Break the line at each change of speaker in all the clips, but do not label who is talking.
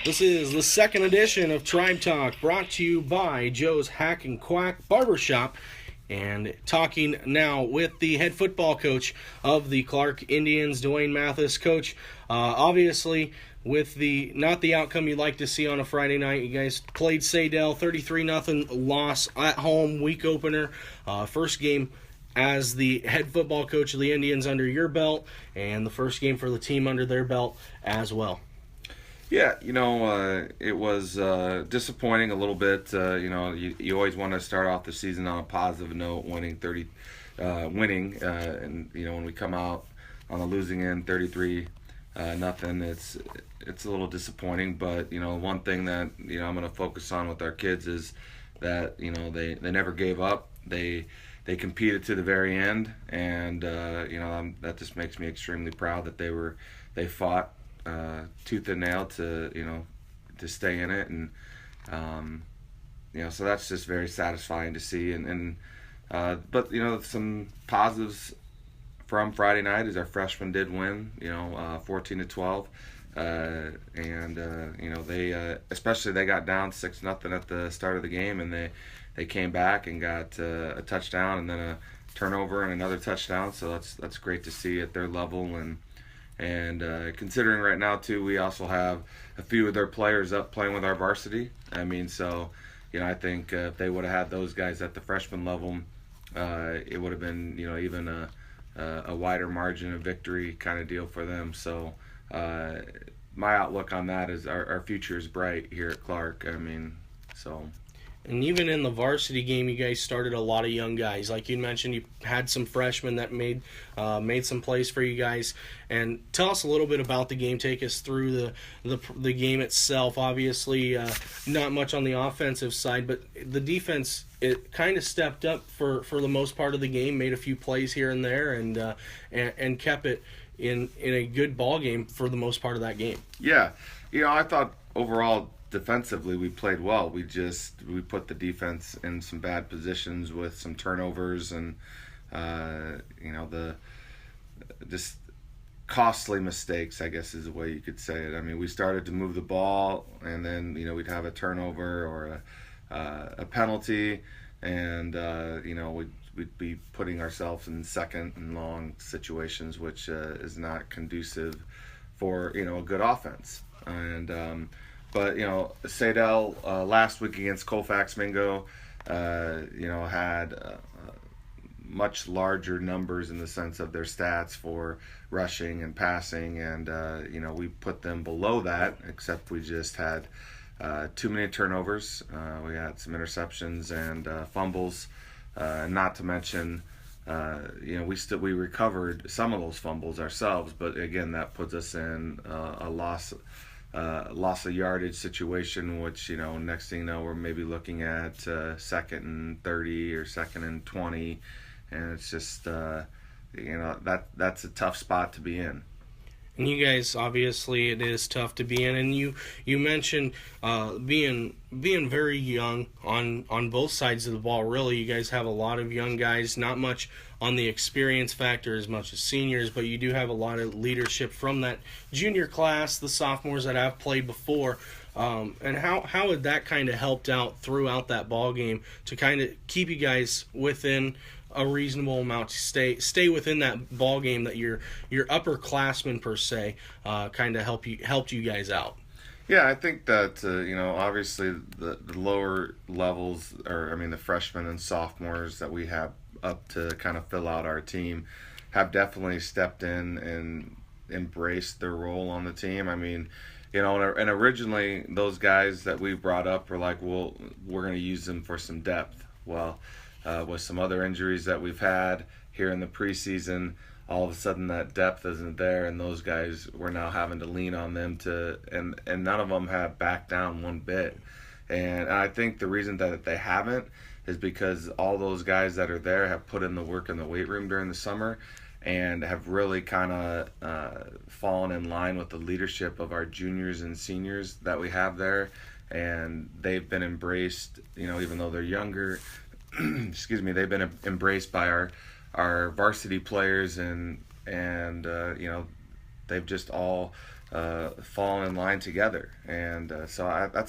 This is the second edition of Tribe Talk, brought to you by Joe's Hack and Quack Barbershop. And talking now with the head football coach of the Clarke Indians, Duane Matthess. Coach, obviously, with not the outcome you'd like to see on a Friday night, you guys played Saydel, 33-0 loss at home, week opener, first game as the head football coach of the Indians under your belt, and the first game for the team under their belt as well.
Yeah, it was disappointing a little bit. You always want to start off the season on a positive note, winning, and when we come out on the losing end, 33 nothing, it's a little disappointing. But one thing that I'm going to focus on with our kids is that they never gave up. They competed to the very end, and that just makes me extremely proud that they fought tooth and nail to stay in it, and so that's just very satisfying to see. But some positives from Friday night is our freshmen did win, 14-12, they especially they got down 6-0 at the start of the game, and they came back and got a touchdown and then a turnover and another touchdown. So that's great to see at their level. And considering right now, too, we also have a few of their players up playing with our varsity. I think if they would have had those guys at the freshman level, it would have been, even a wider margin of victory kind of deal for them. So my outlook on that is our future is bright here at Clarke.
And even in the varsity game, you guys started a lot of young guys. Like you mentioned, you had some freshmen that made some plays for you guys. And tell us a little bit about the game. Take us through the game itself. Obviously, not much on the offensive side, but the defense, it kind of stepped up for the most part of the game, made a few plays here and there, and kept it in a good ball game for the most part of that game.
Yeah, I thought overall, defensively, we played well. We put the defense in some bad positions with some turnovers and the just costly mistakes, I guess is the way you could say it. We started to move the ball, and then we'd have a turnover or a penalty, and we'd be putting ourselves in second and long situations, which is not conducive for a good offense. But Saydel last week against Colfax Mingo, had much larger numbers in the sense of their stats for rushing and passing, and we put them below that, except we just had too many turnovers. We had some interceptions and fumbles, not to mention we recovered some of those fumbles ourselves, but again, that puts us in a loss of yardage situation, which next thing you know, we're maybe looking at 2nd and 30 or 2nd and 20, and it's just that's a tough spot to be in.
And you guys, obviously, it is tough to be in. And you mentioned being very young on both sides of the ball. Really, you guys have a lot of young guys. Not much on the experience factor as much as seniors, but you do have a lot of leadership from that junior class, the sophomores that have played before. And how had that kind of helped out throughout that ball game to kind of keep you guys within a reasonable amount, to stay within that ball game, that your upperclassmen per se kind of helped you guys out?
Yeah, I think that obviously the lower levels, or the freshmen and sophomores that we have up to kind of fill out our team, have definitely stepped in and embraced their role on the team. And originally those guys that we brought up were like, well, we're going to use them for some depth. Well, with some other injuries that we've had here in the preseason, all of a sudden that depth isn't there, and those guys, we're now having to lean on them and none of them have backed down one bit. And I think the reason that they haven't is because all those guys that are there have put in the work in the weight room during the summer and have really kind of fallen in line with the leadership of our juniors and seniors that we have there. And they've been embraced, even though they're younger, they've been embraced by our varsity players, and they've just all fallen in line together. And that's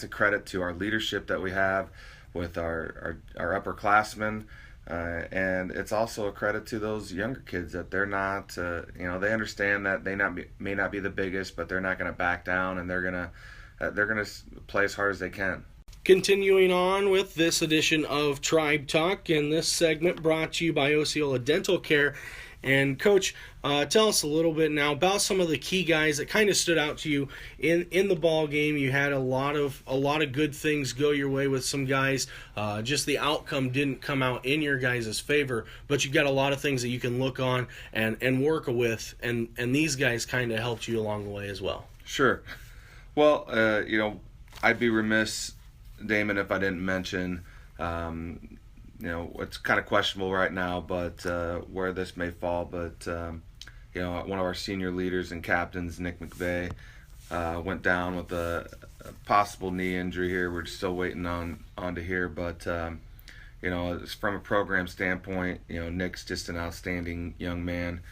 a credit to our leadership that we have with our upperclassmen. And it's also a credit to those younger kids that they're not, they understand that they may not be the biggest, but they're not going to back down, and they're gonna play as hard as they can.
Continuing on with this edition of Tribe Talk, and this segment brought to you by Osceola Dental Care. And Coach, tell us a little bit now about some of the key guys that kind of stood out to you in the ball game. You had a lot of good things go your way with some guys. Just the outcome didn't come out in your guys' favor, but you got a lot of things that you can look on and work with, and these guys kind of helped you along the way as well.
Sure. Well, I'd be remiss, Damon, if I didn't mention, it's kind of questionable right now, but where this may fall. But one of our senior leaders and captains, Nick McVeigh, went down with a possible knee injury here. We're still waiting on to hear, but from a program standpoint, Nick's just an outstanding young man.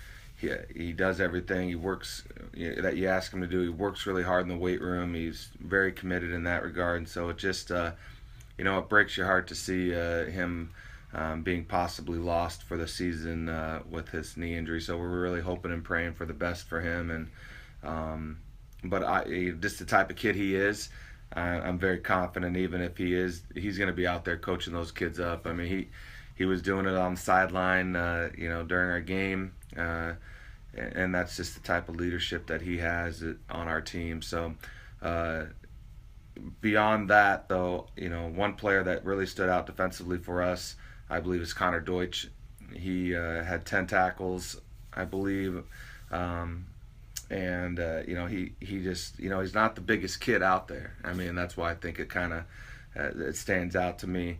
He does everything. He works that you ask him to do. He works really hard in the weight room. He's very committed in that regard. And so it just, it breaks your heart to see him being possibly lost for the season with his knee injury. So we're really hoping and praying for the best for him. And just the type of kid he is, I'm very confident. Even if he's going to be out there coaching those kids up. I mean, he was doing it on the sideline, during our game. And that's just the type of leadership that he has on our team. So beyond that, though, one player that really stood out defensively for us, I believe, is Connor Deutsch. He had 10 tackles, I believe. He just, he's not the biggest kid out there. I mean, that's why I think it kind of it stands out to me.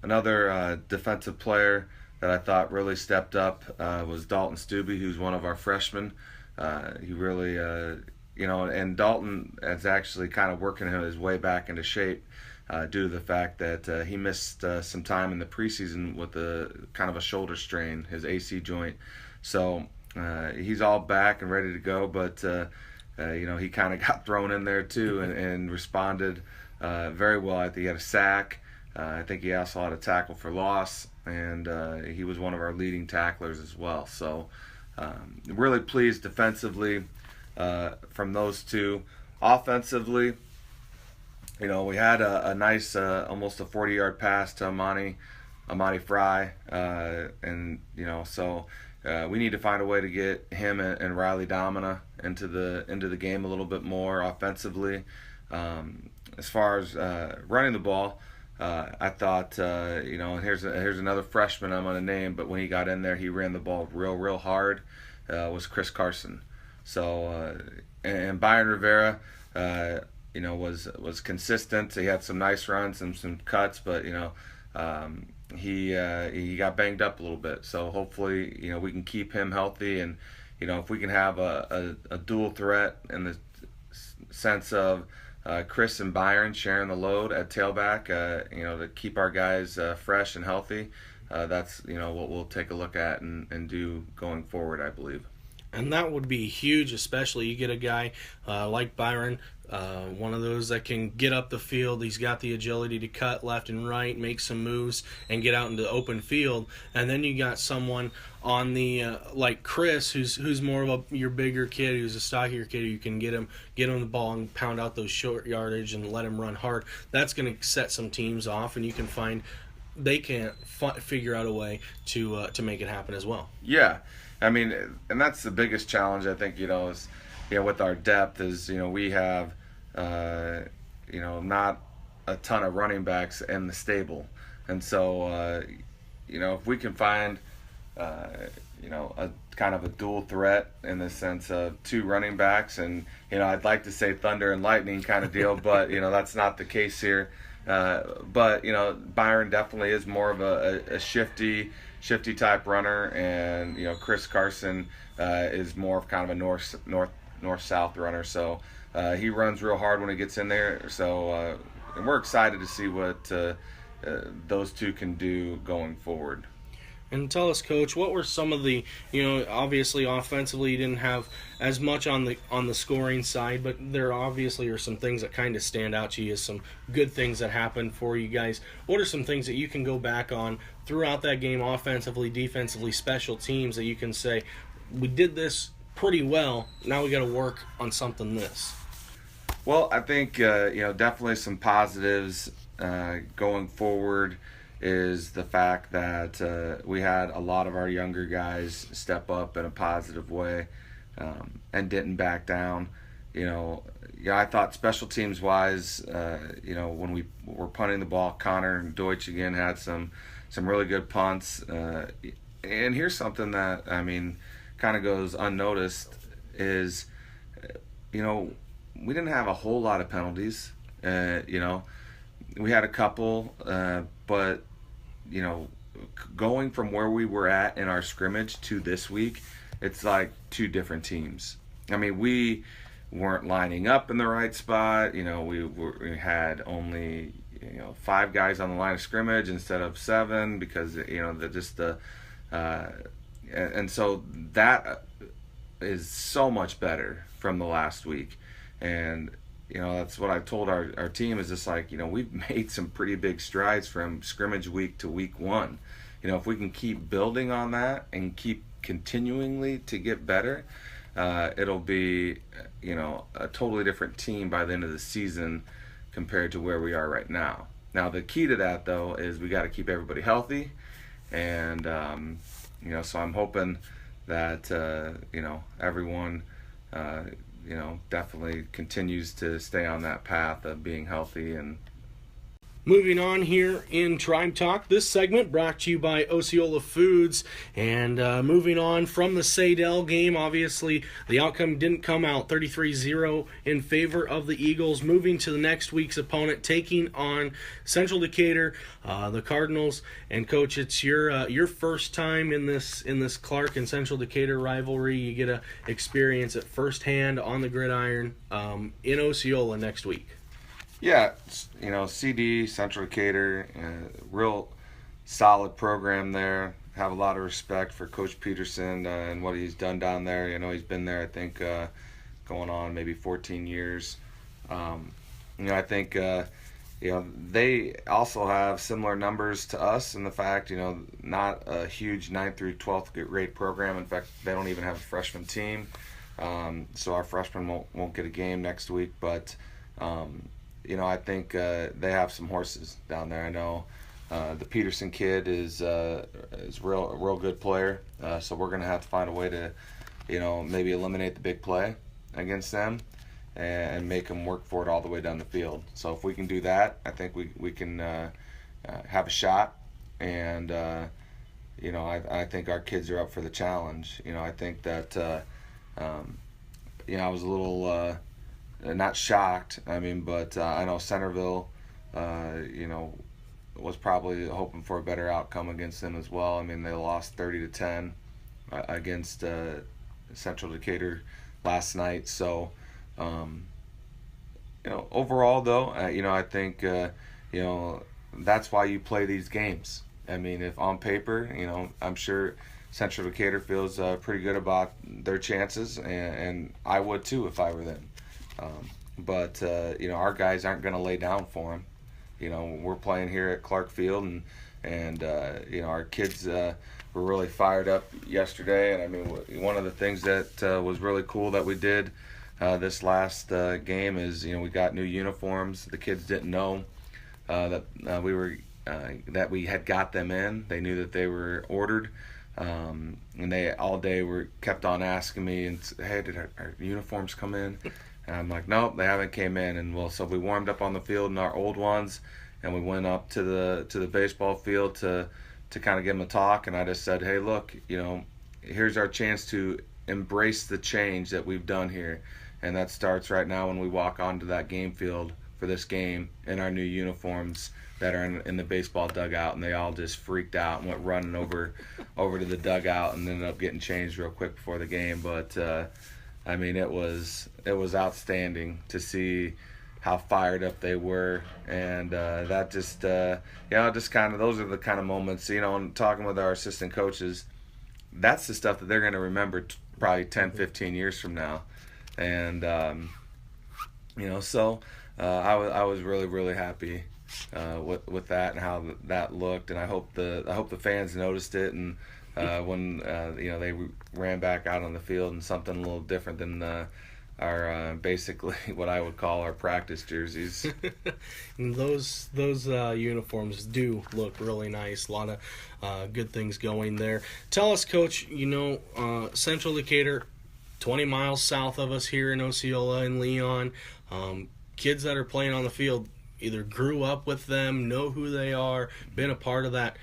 Another defensive player that I thought really stepped up was Dalton Stubbe, who's one of our freshmen. He really, and Dalton is actually kind of working his way back into shape due to the fact that he missed some time in the preseason with a kind of a shoulder strain, his AC joint. So he's all back and ready to go, but he kind of got thrown in there too and responded very well. I think he had a sack. I think he also had a tackle for loss, and he was one of our leading tacklers as well. So really pleased defensively from those two. Offensively, we had a nice almost a 40-yard pass to Amani Fry, so we need to find a way to get him and Riley Domina into the game a little bit more offensively. As far as running the ball, I thought, and here's another freshman I'm going to name, but when he got in there, he ran the ball real hard, was Chris Carson. So, and Byron Rivera, was consistent. He had some nice runs and some cuts, but, he got banged up a little bit. So hopefully, we can keep him healthy, and, if we can have a dual threat in the sense of Chris and Byron sharing the load at tailback, to keep our guys fresh and healthy. That's, what we'll take a look at and do going forward, I believe.
And that would be huge, especially you get a guy like Byron, one of those that can get up the field. He's got the agility to cut left and right, make some moves, and get out into the open field. And then you got someone on the like Chris, who's more of your bigger kid, who's a stockier kid. You can get him the ball and pound out those short yardage and let him run hard. That's going to set some teams off, and you can find they can't figure out a way to make it happen as well.
Yeah. I mean, and that's the biggest challenge, I think, is, with our depth is, we have, not a ton of running backs in the stable. And so, if we can find, a kind of a dual threat in the sense of two running backs, and, I'd like to say thunder and lightning kind of deal, but, that's not the case here. But Byron definitely is more of a shifty type runner, and Chris Carson is more of kind of a north-south runner. So he runs real hard when he gets in there. So and we're excited to see what those two can do going forward.
And tell us, Coach, what were some of the, obviously offensively you didn't have as much on the scoring side, but there obviously are some things that kind of stand out to you as some good things that happened for you guys. What are some things that you can go back on throughout that game, offensively, defensively, special teams, that you can say, we did this pretty well, now we got to work on something this?
Well, I think definitely some positives going forward is the fact that we had a lot of our younger guys step up in a positive way and didn't back down. I thought special teams wise, when we were punting the ball, Connor and Deutsch again had some really good punts. And here's something that kind of goes unnoticed is, we didn't have a whole lot of penalties. We had a couple, but going from where we were at in our scrimmage to this week, it's like two different teams. We weren't lining up in the right spot. We had only 5 guys on the line of scrimmage instead of 7 because and so that is so much better from the last week. And that's what I told our team is just like, we've made some pretty big strides from scrimmage week to week 1. If we can keep building on that and keep continually to get better, it'll be, a totally different team by the end of the season compared to where we are right now. Now, the key to that, though, is we got to keep everybody healthy. And, so I'm hoping that, everyone, definitely continues to stay on that path of being healthy. And
moving on here in Tribe Talk, this segment brought to you by Osceola Foods. And moving on from the Saydel game, obviously the outcome didn't come out 33-0 in favor of the Eagles. Moving to the next week's opponent, taking on Central Decatur, the Cardinals. And Coach, it's your first time in this Clarke and Central Decatur rivalry. You get to experience it firsthand on the gridiron in Osceola next week.
Yeah, CD, Central Decatur, real solid program there. Have a lot of respect for Coach Peterson and what he's done down there. He's been there, I think, going on maybe 14 years. I think, they also have similar numbers to us in the fact, not a huge 9th through 12th grade program. In fact, they don't even have a freshman team. So our freshmen won't get a game next week, but I think they have some horses down there. I know the Peterson kid is a real good player, so we're going to have to find a way to, maybe eliminate the big play against them and make them work for it all the way down the field. So if we can do that, I think we can have a shot. And, I think our kids are up for the challenge. I think that, I was a little... not shocked, but I know Centerville, was probably hoping for a better outcome against them as well. They lost 30-10 against Central Decatur last night. So, overall though, I think, that's why you play these games. If on paper, I'm sure Central Decatur feels pretty good about their chances, and I would too if I were them. But our guys aren't going to lay down for them. We're playing here at Clarke Field, and our kids were really fired up yesterday. And one of the things that was really cool that we did this last game is we got new uniforms. The kids didn't know that we had got them in. They knew that they were ordered. And they all day kept on asking me, and hey, did our uniforms come in? And I'm like, nope, they haven't came in. And so we warmed up on the field in our old ones, and we went up to the baseball field to kind of give them a talk. And I just said, hey, look, here's our chance to embrace the change that we've done here, and that starts right now when we walk onto that game field for this game in our new uniforms that are in the baseball dugout. And they all just freaked out and went running over to the dugout and ended up getting changed real quick before the game. But it was outstanding to see how fired up they were, and that just just kind of, those are the kind of moments, and talking with our assistant coaches, that's the stuff that they're going to remember probably 10, 15 years from now. And so I was really, really happy with that and how that looked, and I hope the fans noticed it, and when they ran back out on the field in something a little different than our basically what I would call our practice jerseys.
And those uniforms do look really nice. A lot of good things going there. Tell us, Coach, Central Decatur, 20 miles south of us here in Osceola and Leon, kids that are playing on the field either grew up with them, know who they are, been a part of that,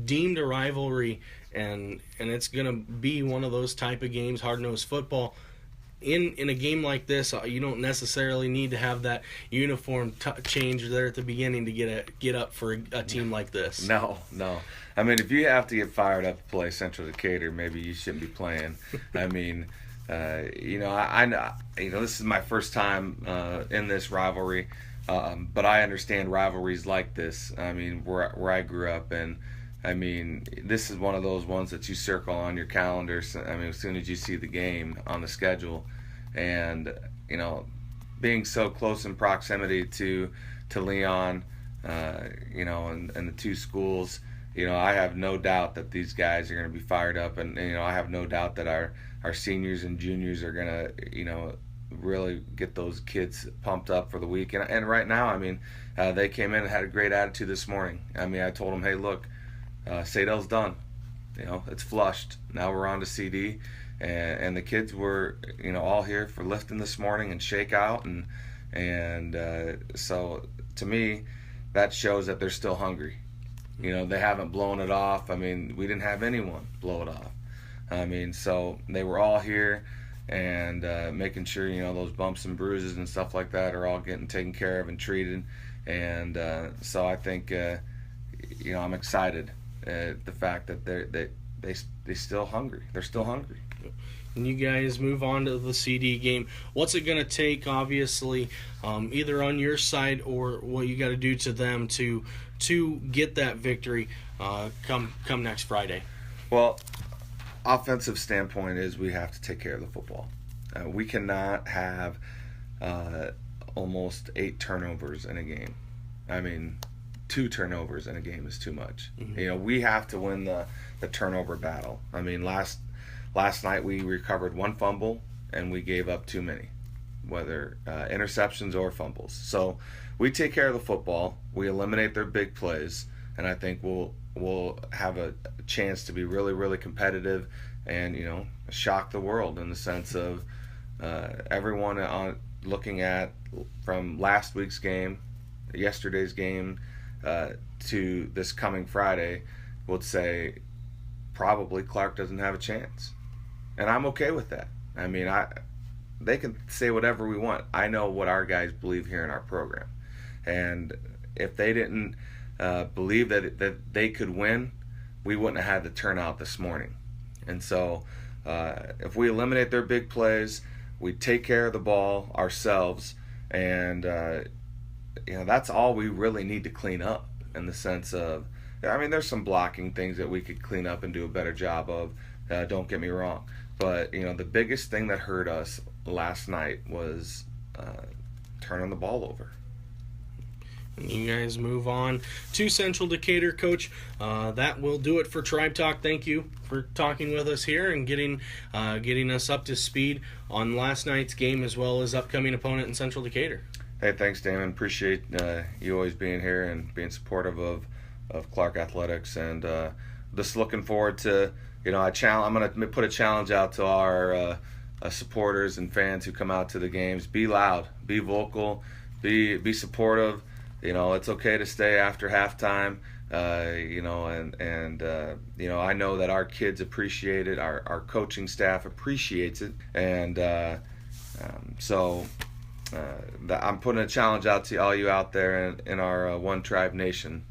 deemed a rivalry, and it's going to be one of those type of games, hard-nosed football. In a game like this, you don't necessarily need to have that uniform change there at the beginning to get up for a team like this.
No. I mean, if you have to get fired up to play Central Decatur, maybe you shouldn't be playing. I mean, I this is my first time in this rivalry, but I understand rivalries like this. I mean, where I grew up, and I mean, this is one of those ones that you circle on your calendar. I mean, as soon as you see the game on the schedule, and being so close in proximity to Leon, and the two schools, I have no doubt that these guys are going to be fired up, and I have no doubt that our seniors and juniors are going to really get those kids pumped up for the week. And right now, I mean, they came in and had a great attitude this morning. I mean, I told them, hey, look, Saydel's done. It's flushed. Now we're on to CD, and the kids were, all here for lifting this morning and shakeout, and so to me, that shows that they're still hungry. They haven't blown it off. I mean, we didn't have anyone blow it off. I mean, so they were all here, and making sure those bumps and bruises and stuff like that are all getting taken care of and treated, and so I think I'm excited. The fact that they still hungry. They're still hungry.
And you guys move on to the CD game. What's it going to take, obviously, either on your side or what you got to do to them to get that victory come next Friday?
Well, offensive standpoint is we have to take care of the football. We cannot have almost 8 turnovers in a game. I mean, 2 turnovers in a game is too much. Mm-hmm. We have to win the turnover battle. I mean, last night we recovered 1 fumble and we gave up too many, whether interceptions or fumbles. So we take care of the football, we eliminate their big plays, and I think we'll have a chance to be really, really competitive and shock the world in the sense of everyone looking at from last week's game, yesterday's game, to this coming Friday, would say probably Clarke doesn't have a chance, and I'm okay with that. I mean, they can say whatever we want. I know what our guys believe here in our program, and if they didn't believe that they could win, we wouldn't have had the turnout this morning. And so if we eliminate their big plays, we take care of the ball ourselves, and that's all we really need to clean up, in the sense of, I mean, there's some blocking things that we could clean up and do a better job of, don't get me wrong, but the biggest thing that hurt us last night was turning the ball over.
You guys move on to Central Decatur, Coach. That will do it for Tribe Talk. Thank you for talking with us here and getting us up to speed on last night's game as well as upcoming opponent in Central Decatur.
Hey, thanks, Damon. Appreciate you always being here and being supportive of Clarke Athletics, and just looking forward to I'm going to put a challenge out to our supporters and fans who come out to the games. Be loud, be vocal, be supportive. It's okay to stay after halftime. I know that our kids appreciate it. Our coaching staff appreciates it, and I'm putting a challenge out to all you out there in our One Tribe Nation.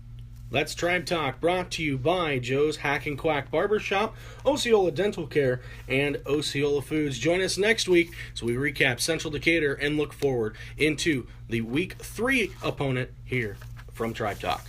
Let's Tribe Talk, brought to you by Joe's Hack and Quack Barbershop, Osceola Dental Care, and Osceola Foods. Join us next week as we recap Central Decatur and look forward into the Week 3 opponent here from Tribe Talk.